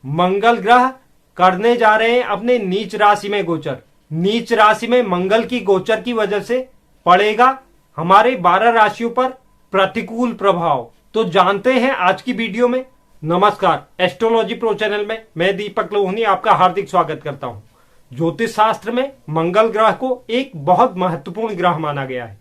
मंगल ग्रह करने जा रहे हैं अपने नीच राशि में गोचर। नीच राशि में मंगल की गोचर की वजह से पड़ेगा हमारे 12 राशियों पर प्रतिकूल प्रभाव। तो जानते हैं आज की वीडियो में। नमस्कार, एस्ट्रोलॉजी प्रो चैनल में मैं दीपक लोहनी आपका हार्दिक स्वागत करता हूं। ज्योतिष शास्त्र में मंगल ग्रह को एक बहुत महत्वपूर्ण ग्रह माना गया है।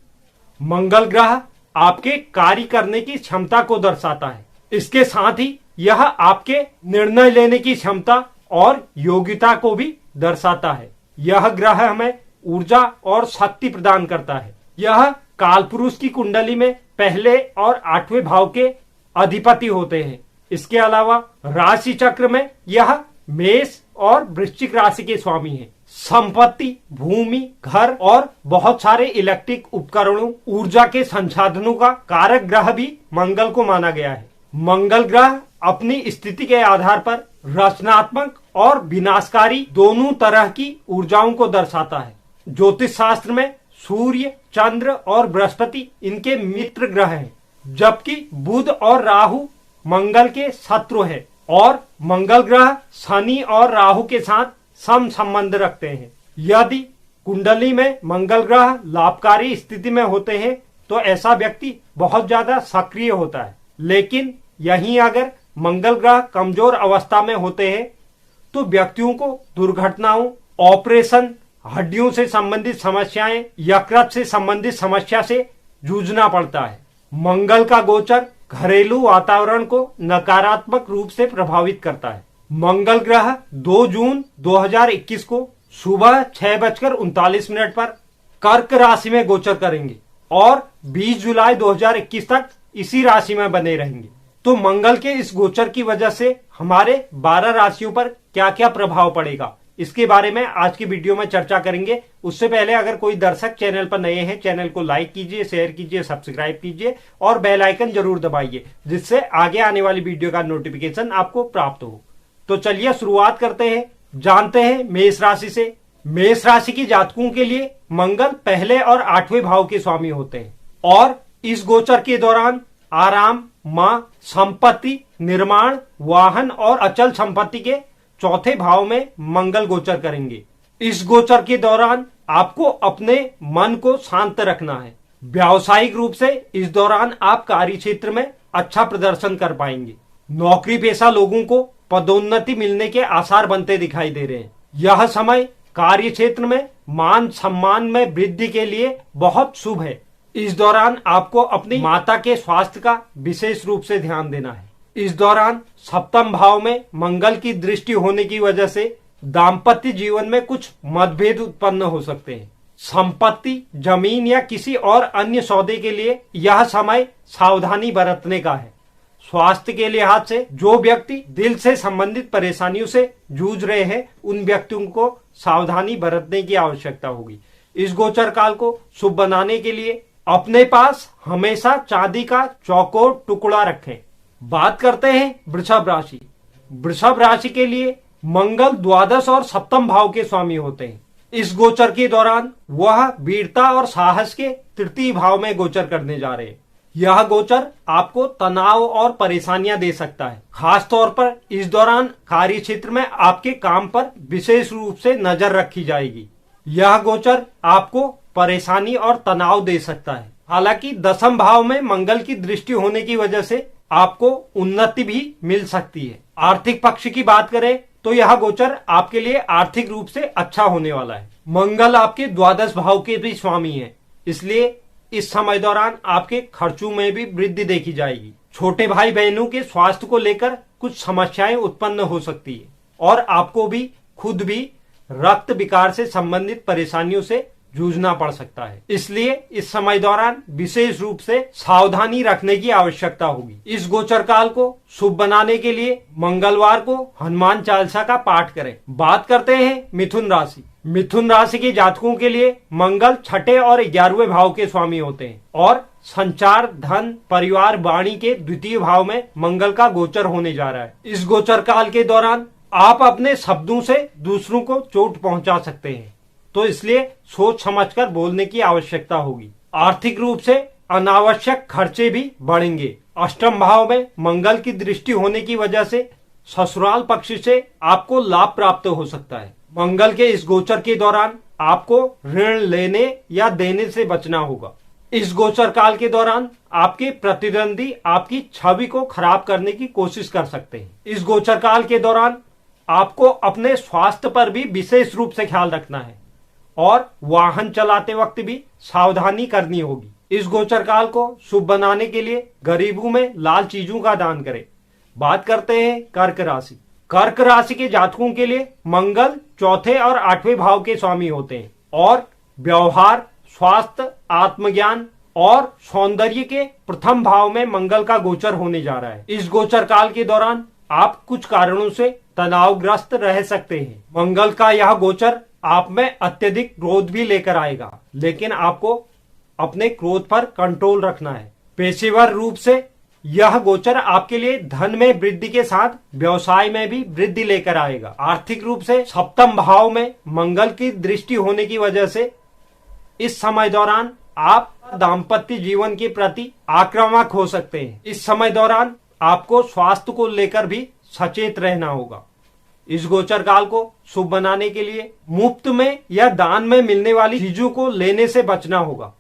मंगल ग्रह आपके कार्य करने की क्षमता को दर्शाता है। इसके साथ ही यह आपके निर्णय लेने की क्षमता और योग्यता को भी दर्शाता है। यह ग्रह हमें ऊर्जा और शक्ति प्रदान करता है। यह कालपुरुष की कुंडली में पहले और 8वें भाव के अधिपति होते हैं। इसके अलावा राशि चक्र में यह मेष और वृश्चिक राशि के स्वामी हैं। संपत्ति, भूमि, घर और बहुत सारे इलेक्ट्रिक उपकरणों, ऊर्जा के संसाधनों का कारक ग्रह भी मंगल को माना गया है। मंगल ग्रह अपनी स्थिति के आधार पर रचनात्मक और विनाशकारी दोनों तरह की ऊर्जाओं को दर्शाता है। ज्योतिष शास्त्र में सूर्य, चंद्र और बृहस्पति इनके मित्र ग्रह हैं, जबकि बुध और राहु मंगल के शत्रु हैं और मंगल ग्रह शनि और राहु के साथ सम संबंध रखते हैं। यदि कुंडली में मंगल ग्रह लाभकारी स्थिति में होते हैं तो ऐसा व्यक्ति बहुत ज्यादा सक्रिय होता है, लेकिन यहीं अगर मंगल ग्रह कमजोर अवस्था में होते हैं तो व्यक्तियों को दुर्घटनाओं, ऑपरेशन, हड्डियों से संबंधित समस्याएं, यकृत से संबंधित समस्या से जूझना पड़ता है। मंगल का गोचर घरेलू वातावरण को नकारात्मक रूप से प्रभावित करता है। मंगल ग्रह 2 जून 2021 को सुबह 6:39 पर कर्क राशि में गोचर करेंगे और 20 जुलाई 2021 तक इसी राशि में बने रहेंगे। तो मंगल के इस गोचर की वजह से हमारे 12 राशियों पर क्या क्या प्रभाव पड़ेगा, इसके बारे में आज की वीडियो में चर्चा करेंगे। उससे पहले अगर कोई दर्शक चैनल पर नए हैं, चैनल को लाइक कीजिए, शेयर कीजिए, सब्सक्राइब कीजिए और बेल आइकन जरूर दबाइए, जिससे आगे आने वाली वीडियो का नोटिफिकेशन आपको प्राप्त हो। तो चलिए शुरुआत करते हैं। जानते हैं मेष राशि से। मेष राशि की जातकों के लिए मंगल पहले और 8वें भाव के स्वामी होते हैं और इस गोचर के दौरान आराम, मां, संपत्ति, निर्माण, वाहन और अचल संपत्ति के चौथे भाव में मंगल गोचर करेंगे। इस गोचर के दौरान आपको अपने मन को शांत रखना है। व्यावसायिक रूप से इस दौरान आप कार्य क्षेत्र में अच्छा प्रदर्शन कर पाएंगे। नौकरी पेशा लोगों को पदोन्नति मिलने के आसार बनते दिखाई दे रहे हैं। यह समय कार्य क्षेत्र में मान सम्मान में वृद्धि के लिए बहुत शुभ है। इस दौरान आपको अपनी माता के स्वास्थ्य का विशेष रूप से ध्यान देना है। इस दौरान 7वें भाव में मंगल की दृष्टि होने की वजह से दाम्पत्य जीवन में कुछ मतभेद उत्पन्न हो सकते हैं। संपत्ति, जमीन या किसी और अन्य सौदे के लिए यह समय सावधानी बरतने का है। स्वास्थ्य के लिहाज से जो व्यक्ति दिल से संबंधित परेशानियों से जूझ रहे हैं, उन व्यक्तियों को सावधानी बरतने की आवश्यकता होगी। इस गोचर काल को शुभ बनाने के लिए अपने पास हमेशा चांदी का चौकोर टुकड़ा रखें। बात करते हैं वृषभ राशि। वृषभ राशि के लिए मंगल द्वादश और 7वें भाव के स्वामी होते हैं। इस गोचर के दौरान वह वीरता और साहस के तृतीय भाव में गोचर करने जा रहे हैं। यह गोचर आपको तनाव और परेशानियां दे सकता है। खास तौर पर इस दौरान कार्य क्षेत्र में आपके काम पर विशेष रूप से नजर रखी जाएगी। यह गोचर आपको परेशानी और तनाव दे सकता है। हालांकि 10वें भाव में मंगल की दृष्टि होने की वजह से आपको उन्नति भी मिल सकती है। आर्थिक पक्ष की बात करें तो यह गोचर आपके लिए आर्थिक रूप से अच्छा होने वाला है। मंगल आपके द्वादश भाव के भी स्वामी है, इसलिए इस समय दौरान आपके खर्चों में भी वृद्धि देखी जाएगी। छोटे भाई बहनों के स्वास्थ्य को लेकर कुछ समस्याएं उत्पन्न हो सकती है और आपको भी खुद भी रक्त विकार से संबंधित परेशानियों से जूझना पड़ सकता है। इसलिए इस समय दौरान विशेष रूप से सावधानी रखने की आवश्यकता होगी। इस गोचर काल को शुभ बनाने के लिए मंगलवार को हनुमान चालीसा का पाठ करें। बात करते हैं मिथुन राशि। मिथुन राशि के जातकों के लिए मंगल 6ठे और 11वें भाव के स्वामी होते हैं और संचार, धन, परिवार, वाणी के द्वितीय भाव में मंगल का गोचर होने जा रहा है। इस गोचर काल के दौरान आप अपने शब्दों से दूसरों को चोट पहुंचा सकते हैं, तो इसलिए सोच समझकर बोलने की आवश्यकता होगी। आर्थिक रूप से अनावश्यक खर्चे भी बढ़ेंगे। अष्टम भाव में मंगल की दृष्टि होने की वजह से ससुराल पक्ष से आपको लाभ प्राप्त हो सकता है। मंगल के इस गोचर के दौरान आपको ऋण लेने या देने से बचना होगा। इस गोचर काल के दौरान आपके प्रतिद्वंदी आपकी छवि को खराब करने की कोशिश कर सकते हैं। इस गोचर काल के दौरान आपको अपने स्वास्थ्य पर भी विशेष रूप से ख्याल रखना है और वाहन चलाते वक्त भी सावधानी करनी होगी। इस गोचर काल को शुभ बनाने के लिए गरीबों में लाल चीजों का दान करें। बात करते हैं कर्क राशि। कर्क राशि के जातकों के लिए मंगल चौथे और आठवें भाव के स्वामी होते हैं और व्यवहार, स्वास्थ्य, आत्मज्ञान और सौंदर्य के प्रथम भाव में मंगल का गोचर होने जा रहा है। इस गोचर काल के दौरान आप कुछ कारणों से तनावग्रस्त रह सकते हैं। मंगल का यह गोचर आप में अत्यधिक क्रोध भी लेकर आएगा, लेकिन आपको अपने क्रोध पर कंट्रोल रखना है। पेशेवर रूप से यह गोचर आपके लिए धन में वृद्धि के साथ व्यवसाय में भी वृद्धि लेकर आएगा। आर्थिक रूप से सप्तम भाव में मंगल की दृष्टि होने की वजह से इस समय दौरान आप दाम्पत्य जीवन के प्रति आक्रामक हो सकते हैं। इस समय दौरान आपको स्वास्थ्य को लेकर भी सचेत रहना होगा। इस गोचर काल को शुभ बनाने के लिए मुफ्त में या दान में मिलने वाली चीजों को लेने से बचना होगा।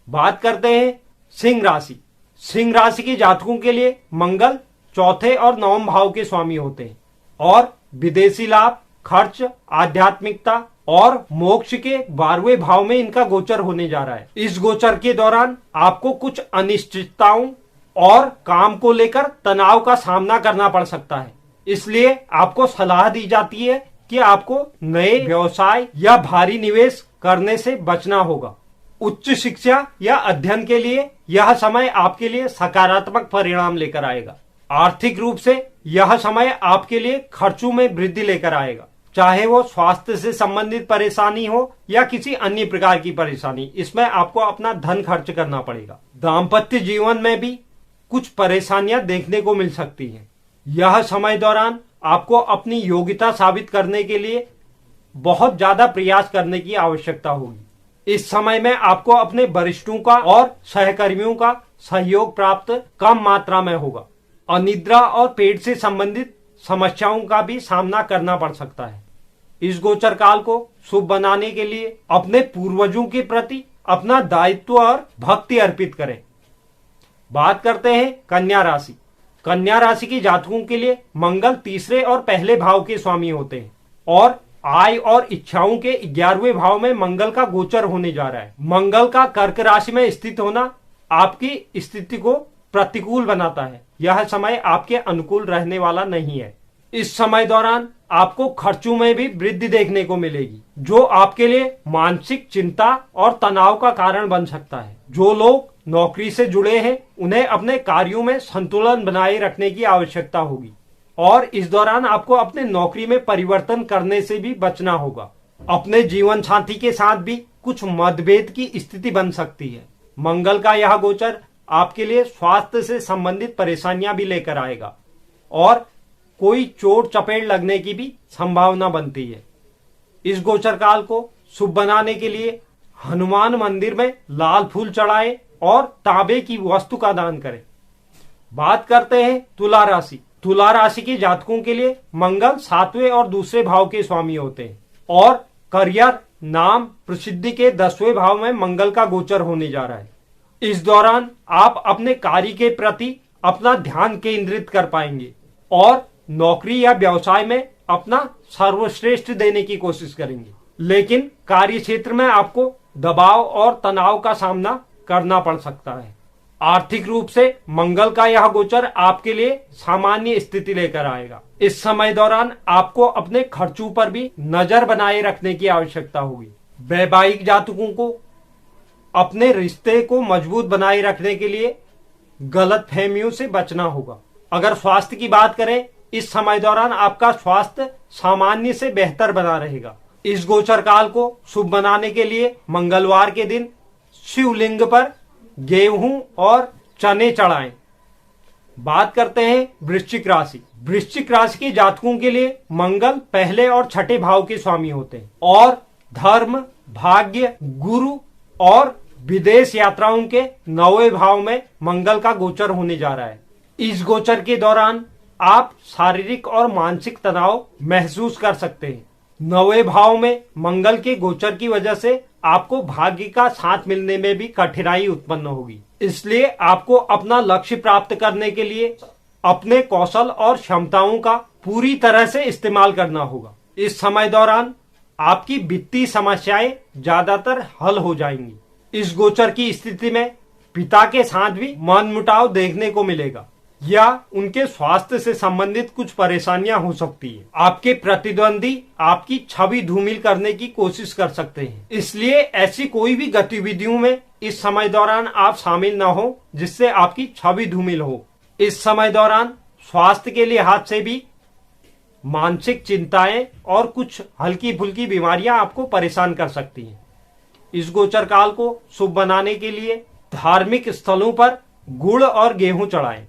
बात करते हैं सिंह राशि। सिंह राशि के जातकों के लिए मंगल चौथे और नवम भाव के स्वामी होते हैं और विदेशी लाभ, खर्च, आध्यात्मिकता और मोक्ष के 12वें भाव में इनका गोचर होने जा रहा है। इस गोचर के दौरान आपको कुछ अनिश्चितताओं और काम को लेकर तनाव का सामना करना पड़ सकता है। इसलिए आपको सलाह दी जाती है कि आपको नए व्यवसाय या भारी निवेश करने से बचना होगा। उच्च शिक्षा या अध्ययन के लिए यह समय आपके लिए सकारात्मक परिणाम लेकर आएगा। आर्थिक रूप से यह समय आपके लिए खर्चों में वृद्धि लेकर आएगा, चाहे वो स्वास्थ्य से संबंधित परेशानी हो या किसी अन्य प्रकार की परेशानी। इसमें आपको अपना धन खर्च करना पड़ेगा। दाम्पत्य जीवन में भी कुछ परेशानियां देखने को मिल सकती हैं। यह समय दौरान आपको अपनी योग्यता साबित करने के लिए बहुत ज्यादा प्रयास करने की आवश्यकता होगी। इस समय में आपको अपने वरिष्ठों का और सहकर्मियों का सहयोग प्राप्त कम मात्रा में होगा। अनिद्रा और पेट से संबंधित समस्याओं का भी सामना करना पड़ सकता है। इस गोचर काल को शुभ बनाने के लिए अपने पूर्वजों के प्रति अपना दायित्व और भक्ति अर्पित करें। बात करते हैं कन्या राशि। कन्या राशि के जातकों के लिए मंगल तीसरे और पहले भाव के स्वामी होते हैं और आय और इच्छाओं के 11वें भाव में मंगल का गोचर होने जा रहा है। मंगल का कर्क राशि में स्थित होना आपकी स्थिति को प्रतिकूल बनाता है। यह समय आपके अनुकूल रहने वाला नहीं है। इस समय दौरान आपको खर्चों में भी वृद्धि देखने को मिलेगी, जो आपके लिए मानसिक चिंता और तनाव का कारण बन सकता है। जो लोग नौकरी से जुड़े हैं उन्हें अपने कार्यों में संतुलन बनाए रखने की आवश्यकता होगी और इस दौरान आपको अपने नौकरी में परिवर्तन करने से भी बचना होगा। अपने जीवन साथी के साथ भी कुछ मतभेद की स्थिति बन सकती है। मंगल का यह गोचर आपके लिए स्वास्थ्य से संबंधित परेशानियां भी लेकर आएगा और कोई चोट चपेट लगने की भी संभावना बनती है। इस गोचर काल को शुभ बनाने के लिए हनुमान मंदिर में लाल फूल चढ़ाएं और तांबे की वस्तु का दान करें। बात करते हैं तुला राशि। तुला राशि के जातकों के लिए मंगल 7वें और दूसरे भाव के स्वामी होते हैं और करियर, नाम, प्रसिद्धि के 10वें भाव में मंगल का गोचर होने जा रहा है। इस दौरान आप अपने कार्य के प्रति अपना ध्यान केंद्रित कर पाएंगे और नौकरी या व्यवसाय में अपना सर्वश्रेष्ठ देने की कोशिश करेंगे, लेकिन कार्य क्षेत्र में आपको दबाव और तनाव का सामना करना पड़ सकता है। आर्थिक रूप से मंगल का यह गोचर आपके लिए सामान्य स्थिति लेकर आएगा। इस समय दौरान आपको अपने खर्चों पर भी नजर बनाए रखने की आवश्यकता होगी। वैवाहिक जातकों को अपने रिश्ते को मजबूत बनाए रखने के लिए गलत फहमियों से बचना होगा। अगर स्वास्थ्य की बात करें, इस समय दौरान आपका स्वास्थ्य सामान्य से बेहतर बना रहेगा। इस गोचर काल को शुभ बनाने के लिए मंगलवार के दिन शिवलिंग पर गेहूं और चने चढ़ाएं। बात करते हैं वृश्चिक राशि। वृश्चिक राशि के जातकों के लिए मंगल पहले और छठे भाव के स्वामी होते हैं और धर्म, भाग्य, गुरु और विदेश यात्राओं के 9वें भाव में मंगल का गोचर होने जा रहा है। इस गोचर के दौरान आप शारीरिक और मानसिक तनाव महसूस कर सकते हैं। 9वें भाव में मंगल के गोचर की वजह से आपको भाग्य का साथ मिलने में भी कठिनाई उत्पन्न होगी। इसलिए आपको अपना लक्ष्य प्राप्त करने के लिए अपने कौशल और क्षमताओं का पूरी तरह से इस्तेमाल करना होगा। इस समय दौरान आपकी वित्तीय समस्याएं ज्यादातर हल हो जाएंगी। इस गोचर की स्थिति में पिता के साथ भी मनमुटाव देखने को मिलेगा या उनके स्वास्थ्य से संबंधित कुछ परेशानियां हो सकती है। आपके प्रतिद्वंदी आपकी छवि धूमिल करने की कोशिश कर सकते हैं, इसलिए ऐसी कोई भी गतिविधियों में इस समय दौरान आप शामिल न हो जिससे आपकी छवि धूमिल हो। इस समय दौरान स्वास्थ्य के लिहाज से भी मानसिक चिंताएं और कुछ हल्की फुल्की बीमारियां आपको परेशान कर सकती हैं। इस गोचर काल को शुभ बनाने के लिए धार्मिक स्थलों पर गुड़ और गेहूं चढ़ाएं।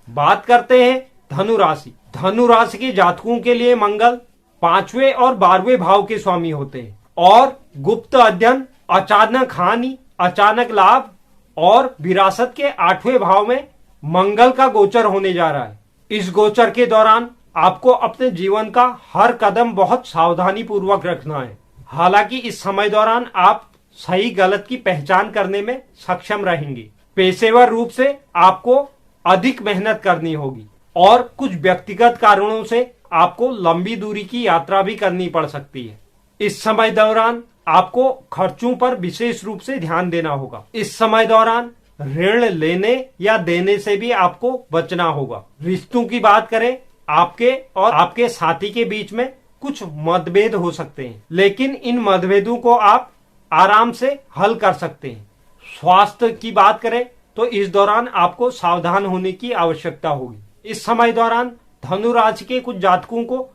बात करते हैं धनु राशि। धनु राशि के जातकों के लिए मंगल 5वें और 12वें भाव के स्वामी होते हैं और गुप्त अध्ययन, अचानक हानि, अचानक लाभ और विरासत के 8वें भाव में मंगल का गोचर होने जा रहा है। इस गोचर के दौरान आपको अपने जीवन का हर कदम बहुत सावधानी पूर्वक रखना है। हालांकि इस समय दौरान आप सही गलत की पहचान करने में सक्षम रहेंगे। पेशेवर रूप से आपको अधिक मेहनत करनी होगी और कुछ व्यक्तिगत कारणों से आपको लंबी दूरी की यात्रा भी करनी पड़ सकती है। इस समय दौरान आपको खर्चों पर विशेष रूप से ध्यान देना होगा। इस समय दौरान ऋण लेने या देने से भी आपको बचना होगा। रिश्तों की बात करें, आपके और आपके साथी के बीच में कुछ मतभेद हो सकते हैं, लेकिन इन मतभेदों को आप आराम से हल कर सकते हैं। स्वास्थ्य की बात करें तो इस दौरान आपको सावधान होने की आवश्यकता होगी। इस समय दौरान धनु राशि के कुछ जातकों को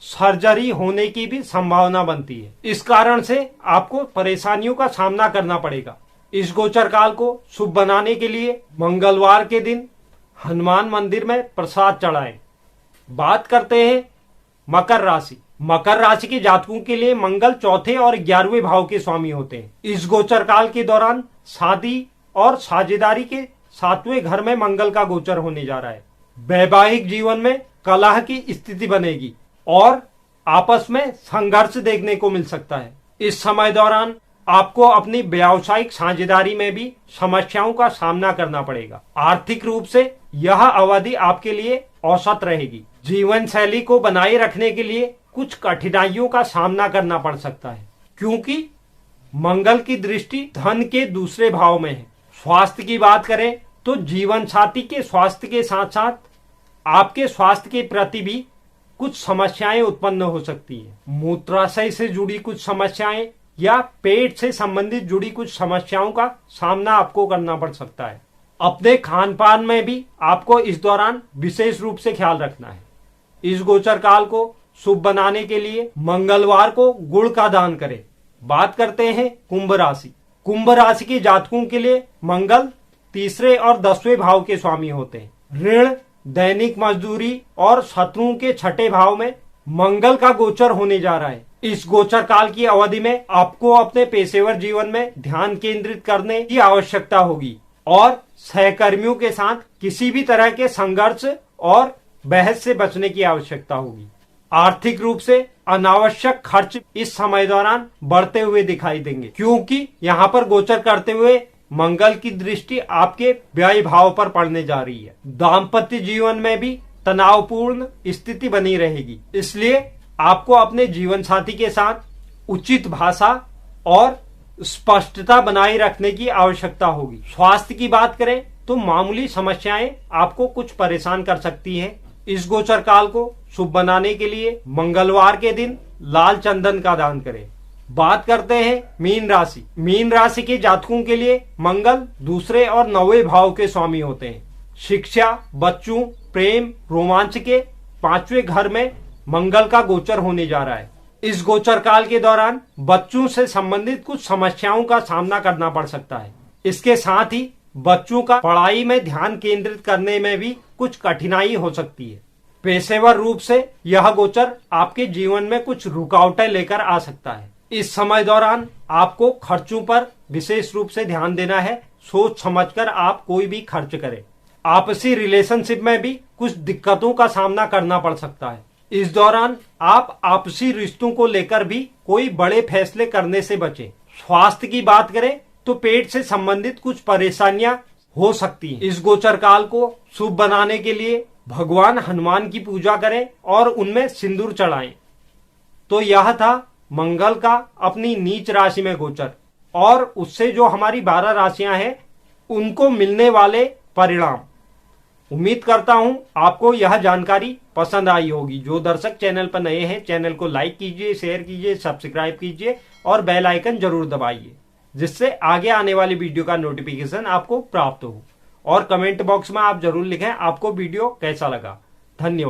सर्जरी होने की भी संभावना बनती है। इस कारण से आपको परेशानियों का सामना करना पड़ेगा। इस गोचर काल को शुभ बनाने के लिए मंगलवार के दिन हनुमान मंदिर में प्रसाद चढ़ाएं। बात करते हैं मकर राशि। मकर राशि के जातकों के लिए मंगल 4थे और 11वें भाव के स्वामी होते हैं। इस गोचर काल के दौरान शादी और साझेदारी के 7वें घर में मंगल का गोचर होने जा रहा है। वैवाहिक जीवन में कलह की स्थिति बनेगी और आपस में संघर्ष देखने को मिल सकता है। इस समय दौरान आपको अपनी व्यावसायिक साझेदारी में भी समस्याओं का सामना करना पड़ेगा। आर्थिक रूप से यह अवधि आपके लिए औसत रहेगी। जीवन शैली को बनाए रखने के लिए कुछ कठिनाइयों का सामना करना पड़ सकता है, क्योंकि मंगल की दृष्टि धन के दूसरे भाव में है। स्वास्थ्य की बात करें तो जीवन साथी के स्वास्थ्य के साथ साथ आपके स्वास्थ्य के प्रति भी कुछ समस्याएं उत्पन्न हो सकती है। मूत्राशय से जुड़ी कुछ समस्याएं या पेट से संबंधित जुड़ी कुछ समस्याओं का सामना आपको करना पड़ सकता है। अपने खान पान में भी आपको इस दौरान विशेष रूप से ख्याल रखना है। इस गोचर काल को शुभ बनाने के लिए मंगलवार को गुड़ का दान करें। बात करते हैं कुंभ राशि। कुंभ राशि के जातकों के लिए मंगल 3रे और 10वें भाव के स्वामी होते हैं। ऋण, दैनिक मजदूरी और शत्रुओं के 6ठे भाव में मंगल का गोचर होने जा रहा है। इस गोचर काल की अवधि में आपको अपने पेशेवर जीवन में ध्यान केंद्रित करने की आवश्यकता होगी और सहकर्मियों के साथ किसी भी तरह के संघर्ष और बहस से बचने की आवश्यकता होगी। आर्थिक रूप से अनावश्यक खर्च इस समय दौरान बढ़ते हुए दिखाई देंगे, क्योंकि यहाँ पर गोचर करते हुए मंगल की दृष्टि आपके व्यय भाव पर पड़ने जा रही है। दाम्पत्य जीवन में भी तनावपूर्ण स्थिति बनी रहेगी, इसलिए आपको अपने जीवन साथी के साथ उचित भाषा और स्पष्टता बनाए रखने की आवश्यकता होगी। स्वास्थ्य की बात करें तो मामूली समस्याएं आपको कुछ परेशान कर सकती हैं। इस गोचर काल को शुभ बनाने के लिए मंगलवार के दिन लाल चंदन का दान करें। बात करते हैं मीन राशि। मीन राशि के जातकों के लिए मंगल 2रे और 9वें भाव के स्वामी होते हैं। शिक्षा, बच्चों, प्रेम, रोमांच के 5वें घर में मंगल का गोचर होने जा रहा है। इस गोचर काल के दौरान बच्चों से संबंधित कुछ समस्याओं का सामना करना पड़ सकता है। इसके साथ ही बच्चों का पढ़ाई में ध्यान केंद्रित करने में भी कुछ कठिनाई हो सकती है। पेशेवर रूप से यह गोचर आपके जीवन में कुछ रुकावटें लेकर आ सकता है। इस समय दौरान आपको खर्चों पर विशेष रूप से ध्यान देना है। सोच समझकर आप कोई भी खर्च करें। आपसी रिलेशनशिप में भी कुछ दिक्कतों का सामना करना पड़ सकता है। इस दौरान आप आपसी रिश्तों को लेकर भी कोई बड़े फैसले करने से बचें। स्वास्थ्य की बात करें तो पेट से संबंधित कुछ परेशानियां हो सकती हैं। इस गोचर काल को शुभ बनाने के लिए भगवान हनुमान की पूजा करें और उनमें सिंदूर चढ़ाएं। तो यह था मंगल का अपनी नीच राशि में गोचर और उससे जो हमारी 12 राशियां हैं उनको मिलने वाले परिणाम। उम्मीद करता हूं आपको यह जानकारी पसंद आई होगी। जो दर्शक चैनल पर नए हैं, चैनल को लाइक कीजिए, शेयर कीजिए, सब्सक्राइब कीजिए और बेल आइकन जरूर दबाइए, जिससे आगे आने वाली वीडियो का नोटिफिकेशन आपको प्राप्त हो। और कमेंट बॉक्स में आप जरूर लिखें आपको वीडियो कैसा लगा। धन्यवाद।